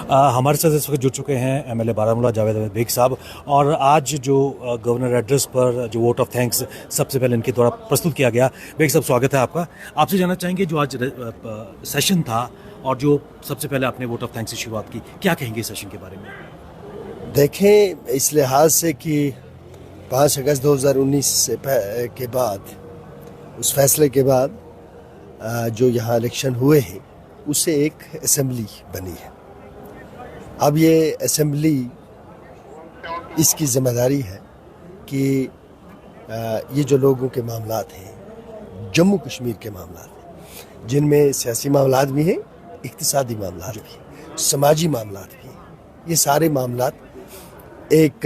ہمارے ساتھ اس وقت جڑ چکے ہیں MLA بارہمولہ جاوید احمد بیگ صاحب، اور آج جو گورنر ایڈریس پر جو ووٹ آف تھینکس سب سے پہلے ان کے دوارا پرستت کیا گیا، بیگ صاحب سواگت ہے آپ کا۔ آپ سے جاننا چاہیں گے جو آج سیشن تھا اور جو سب سے پہلے آپ نے ووٹ آف تھینکس سے شروعات کی، کیا کہیں گے سیشن کے بارے میں؟ دیکھیں، اس لحاظ سے کہ 5 اگست 2019 کے بعد، اس فیصلے کے بعد جو یہاں الیکشن ہوئے ہیں، اس سے ایک اسمبلی بنی ہے۔ اب یہ اسمبلی، اس کی ذمہ داری ہے کہ یہ جو لوگوں کے معاملات ہیں، جموں کشمیر کے معاملات ہیں، جن میں سیاسی معاملات بھی ہیں، اقتصادی معاملات بھی ہیں، سماجی معاملات بھی ہیں، یہ سارے معاملات ایک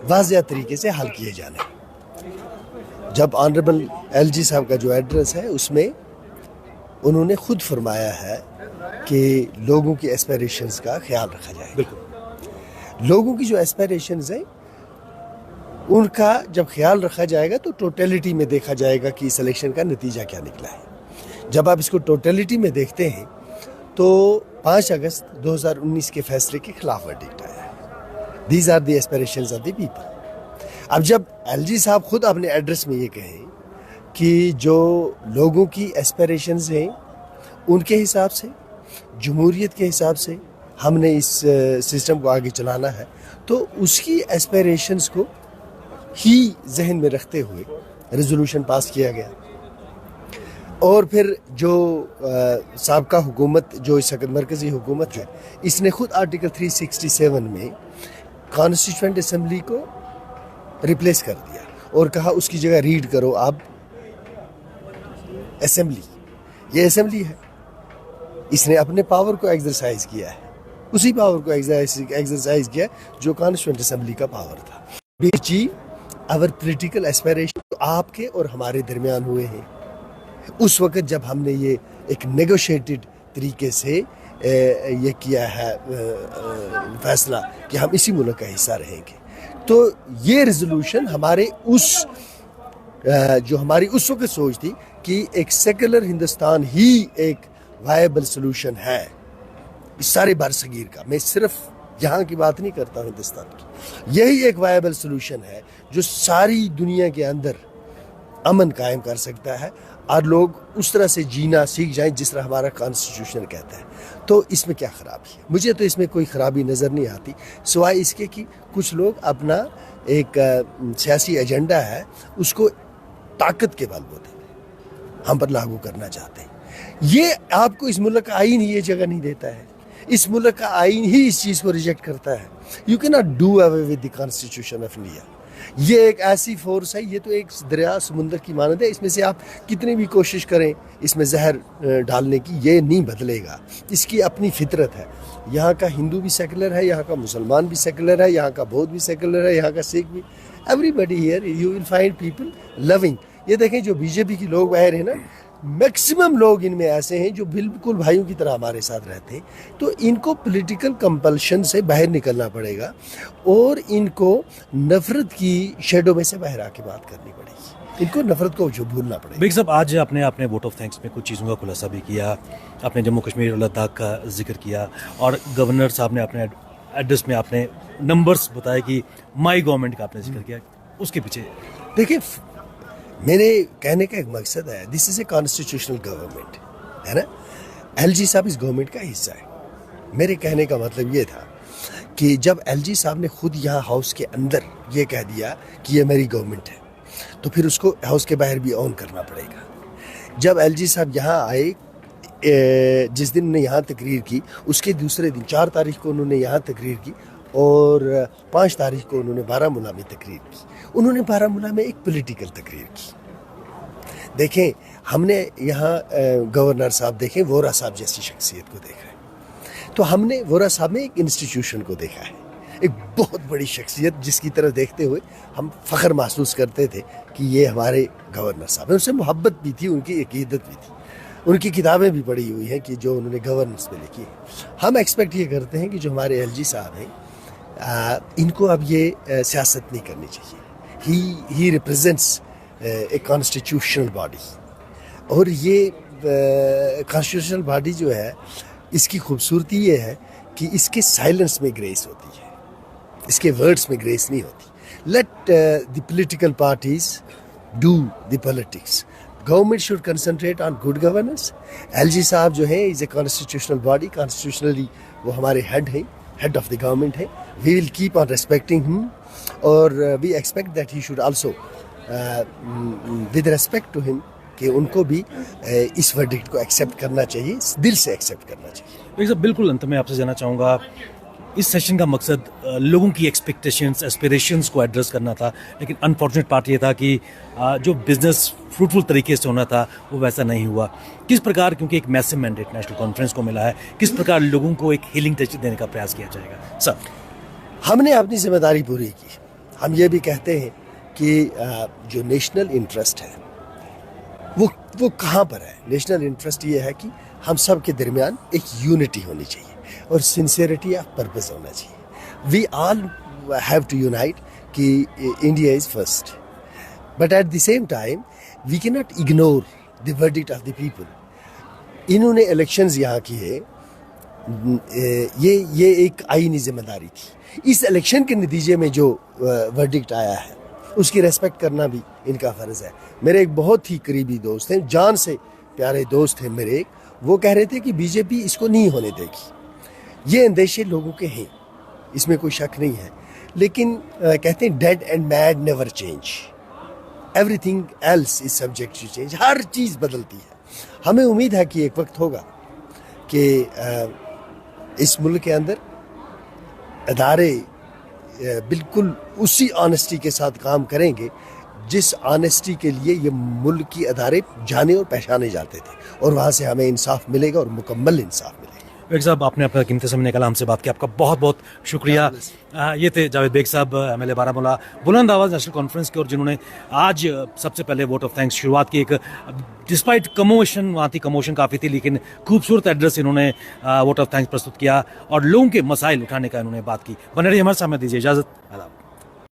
واضح طریقے سے حل کیے جانے ہیں۔ جب آنریبل LG صاحب کا جو ایڈریس ہے، اس میں انہوں نے خود فرمایا ہے کہ لوگوں کی ایسپیریشنز کا خیال رکھا جائے۔ بالکل، لوگوں کی جو ایسپیریشنز ہیں ان کا جب خیال رکھا جائے گا تو ٹوٹیلٹی میں دیکھا جائے گا کہ اس الیکشن کا نتیجہ کیا نکلا ہے۔ جب آپ اس کو ٹوٹیلٹی میں دیکھتے ہیں تو 5 اگست 2019 کے فیصلے کے خلاف ورڈکٹ آیا ہے۔ These are the aspirations of the people. اب جب LG صاحب خود اپنے ایڈریس میں یہ کہیں کہ جو لوگوں کی ایسپیریشنز ہیں ان کے حساب سے، جمہوریت کے حساب سے ہم نے اس سسٹم کو آگے چلانا ہے، تو اس کی ایسپیریشنز کو ہی ذہن میں رکھتے ہوئے ریزولوشن پاس کیا گیا۔ اور پھر جو سابقہ حکومت، جو اس وقت مرکزی حکومت ہے، اس نے خود آرٹیکل 367 میں کانسٹیٹیوئنٹ اسمبلی کو ریپلیس کر دیا اور کہا اس کی جگہ ریڈ کرو اب اسمبلی۔ یہ اسمبلی ہے، اس نے اپنے پاور کو ایکسرسائز کیا ہے، اسی پاور کو ایکسرسائز کیا جو کانسٹیٹیوئنٹ اسمبلی کا پاور تھا۔ اور پولیٹیکل ایسپیریشن جو آپ کے اور ہمارے درمیان ہوئے ہیں، اس وقت جب ہم نے یہ ایک نیگوشیٹڈ طریقے سے یہ کیا ہے فیصلہ کہ ہم اسی ملک کا حصہ رہیں گے، تو یہ ریزولوشن ہماری اس وقت سوچ تھی کہ ایک سیکولر ہندوستان ہی ایک وائبل سلوشن ہے اس سارے برصغیر کا۔ میں صرف یہاں کی بات نہیں کرتا ہوں، ہندوستان کی، یہی ایک وائبل سلوشن ہے جو ساری دنیا کے اندر امن قائم کر سکتا ہے اور لوگ اس طرح سے جینا سیکھ جائیں جس طرح ہمارا کانسٹیٹیوشن کہتا ہے۔ تو اس میں کیا خرابی ہے؟ مجھے تو اس میں کوئی خرابی نظر نہیں آتی، سوائے اس کے کہ کچھ لوگ اپنا ایک سیاسی ایجنڈا ہے اس کو طاقت کے بل بوتے ہم پر لاگو کرنا چاہتے ہیں۔ یہ آپ کو اس ملک کا آئین ہی یہ جگہ نہیں دیتا ہے، اس ملک کا آئین ہی اس چیز کو ریجیکٹ کرتا ہے۔ یو کی not do away with the constitution of India. یہ ایک ایسی فورس ہے، یہ تو ایک دریا سمندر کی مانند ہے، اس میں سے آپ کتنی بھی کوشش کریں اس میں زہر ڈالنے کی، یہ نہیں بدلے گا۔ اس کی اپنی فطرت ہے۔ یہاں کا ہندو بھی سیکولر ہے، یہاں کا مسلمان بھی سیکولر ہے، یہاں کا بودھ بھی سیکولر ہے، یہاں کا سکھ بھی۔ Everybody here you will find people living. یہ دیکھیں جو BJP کی لوگ باہر ہیں نا، میکسیمم لوگ ان میں ایسے ہیں جو بالکل بھائیوں کی طرح ہمارے ساتھ رہتے ہیں، تو ان کو پولیٹیکل کمپلشن سے باہر نکلنا پڑے گا اور ان کو نفرت کی شیڈو میں سے باہر آ کے بات کرنی پڑے گی، ان کو نفرت کو جو بھولنا پڑے گا۔ بیگ صاحب، آج آپ نے ووٹ آف تھینکس میں کچھ چیزوں کا خلاصہ بھی کیا، آپ نے جموں کشمیر اور لداخ کا ذکر کیا، اور گورنر صاحب نے اپنے ایڈریس میں آپ نے نمبرز بتائے کہ مائی گورنمنٹ کا آپ نے ذکر کیا، اس کے پیچھے دیکھیں میرے کہنے کا ایک مقصد ہے، دس از اے کانسٹیٹیوشنل گورنمنٹ ہے نا۔ LG صاحب اس گورنمنٹ کا حصہ ہے۔ میرے کہنے کا مطلب یہ تھا کہ جب LG صاحب نے خود یہاں ہاؤس کے اندر یہ کہہ دیا کہ یہ میری گورنمنٹ ہے، تو پھر اس کو ہاؤس کے باہر بھی آن کرنا پڑے گا۔ جب LG صاحب یہاں آئے، جس دن انہوں نے یہاں تقریر کی، اس کے دوسرے دن 4 تاریخ کو انہوں نے یہاں تقریر کی اور 5 تاریخ کو انہوں نے بارہمولہ میں تقریر کی۔ انہوں نے بارہمولہ میں ایک پولیٹیکل تقریر کی۔ دیکھیں، ہم نے یہاں گورنر صاحب دیکھیں، وورا صاحب جیسی شخصیت کو دیکھا ہے، تو ہم نے وورا صاحب میں ایک انسٹیٹیوشن کو دیکھا ہے، ایک بہت بڑی شخصیت جس کی طرف دیکھتے ہوئے ہم فخر محسوس کرتے تھے کہ یہ ہمارے گورنر صاحب ہیں۔ ان سے محبت بھی تھی، ان کی عقیدت بھی تھی، ان کی کتابیں بھی پڑھی ہوئی ہیں کہ جو انہوں نے گورننس میں لکھی ہے۔ ہم ایکسپیکٹ یہ کرتے ہیں کہ جو ہمارے LG صاحب ہیں، ان کو اب یہ سیاست نہیں کرنی چاہیے۔ ہی ریپرزینٹس اے کانسٹیٹیوشنل باڈی، اور یہ کانسٹیٹیوشنل باڈی جو ہے، اس کی خوبصورتی یہ ہے کہ اس کے سائلنس میں گریس ہوتی ہے, اس کے ورڈز میں گریس نہیں ہوتی. Let the political parties do the politics. Government should concentrate on good governance. L G صاحب جو ہیں is a constitutional body, constitutionally وہ ہمارے ہیڈ ہیں, ہیڈ آف دی گورنمنٹ ہے. وی ول کیپ آن ریسپیکٹنگ ہم, اور we expect that he should also with respect to ہم, کہ ان کو بھی اس ورڈکٹ کو ایکسیپٹ کرنا چاہیے, دل سے ایکسیپٹ کرنا چاہیے. ایک صاحب بالکل انت میں آپ سے جاننا چاہوں گا, اس سیشن کا مقصد لوگوں کی ایکسپیکٹیشنز ایسپیریشنز کو ایڈریس کرنا تھا, لیکن انفارچونیٹ پارٹ یہ تھا کہ جو بزنس فروٹفل طریقے سے ہونا تھا وہ ویسا نہیں ہوا. کس پرکار, کیونکہ ایک میسو مینڈیٹ نیشنل کانفرنس کو ملا ہے, کس پرکار لوگوں کو ایک ہیلنگ ٹچ دینے کا پریاس کیا جائے گا؟ سر ہم نے اپنی ذمہ داری پوری کی. ہم یہ بھی کہتے ہیں کہ جو نیشنل انٹرسٹ ہے وہ کہاں پر ہے. نیشنل انٹرسٹ یہ ہے کہ ہم سب کے درمیان ایک یونٹی ہونی چاہیے اور سنسیئرٹی آف پرپز ہونا چاہیے. We all have to unite کہ India is first, but at the same time we can not ignore the verdict of the people. انہوں نے الیکشنز یہاں کیے, یہ ایک آئینی ذمہ داری تھی. اس الیکشن کے نتیجے میں جو ورڈکٹ آیا ہے اس کی ریسپیکٹ کرنا بھی ان کا فرض ہے. میرے ایک بہت ہی قریبی دوست ہیں, جان سے پیارے دوست ہیں میرے ایک, وہ کہہ رہے تھے کہ بی جے پی اس کو نہیں ہونے دے گی. یہ اندیشے لوگوں کے ہیں, اس میں کوئی شک نہیں ہے, لیکن کہتے ہیں dead and mad never change, everything else is subject to change. ہر چیز بدلتی ہے. ہمیں امید ہے کہ ایک وقت ہوگا کہ اس ملک کے اندر ادارے بالکل اسی آنیسٹی کے ساتھ کام کریں گے جس آنیسٹی کے لیے یہ ملک کی ادارے جانے اور پہچانے جاتے تھے, اور وہاں سے ہمیں انصاف ملے گا اور مکمل انصاف ملے گا. بیگ صاحب آپ نے اپنا قیمتی سمے نکالا ہم سے بات کی, آپ کا بہت بہت شکریہ. یہ تھے جاوید بیگ صاحب, ایم ایل اے بارہمولہ بلند آواز نیشنل کانفرنس کے, اور جنہوں نے آج سب سے پہلے ووٹ آف تھینکس شروعات کی. ایک ڈسپائٹ کموشن, وہاں تھی کموشن کافی تھی, لیکن خوبصورت ایڈریس انہوں نے ووٹ آف تھینکس پرستت کیا اور لوگوں کے مسائل اٹھانے کا انہوں نے بات کی. بنے رہیے ہمارے سامنے, دیجیے اجازت.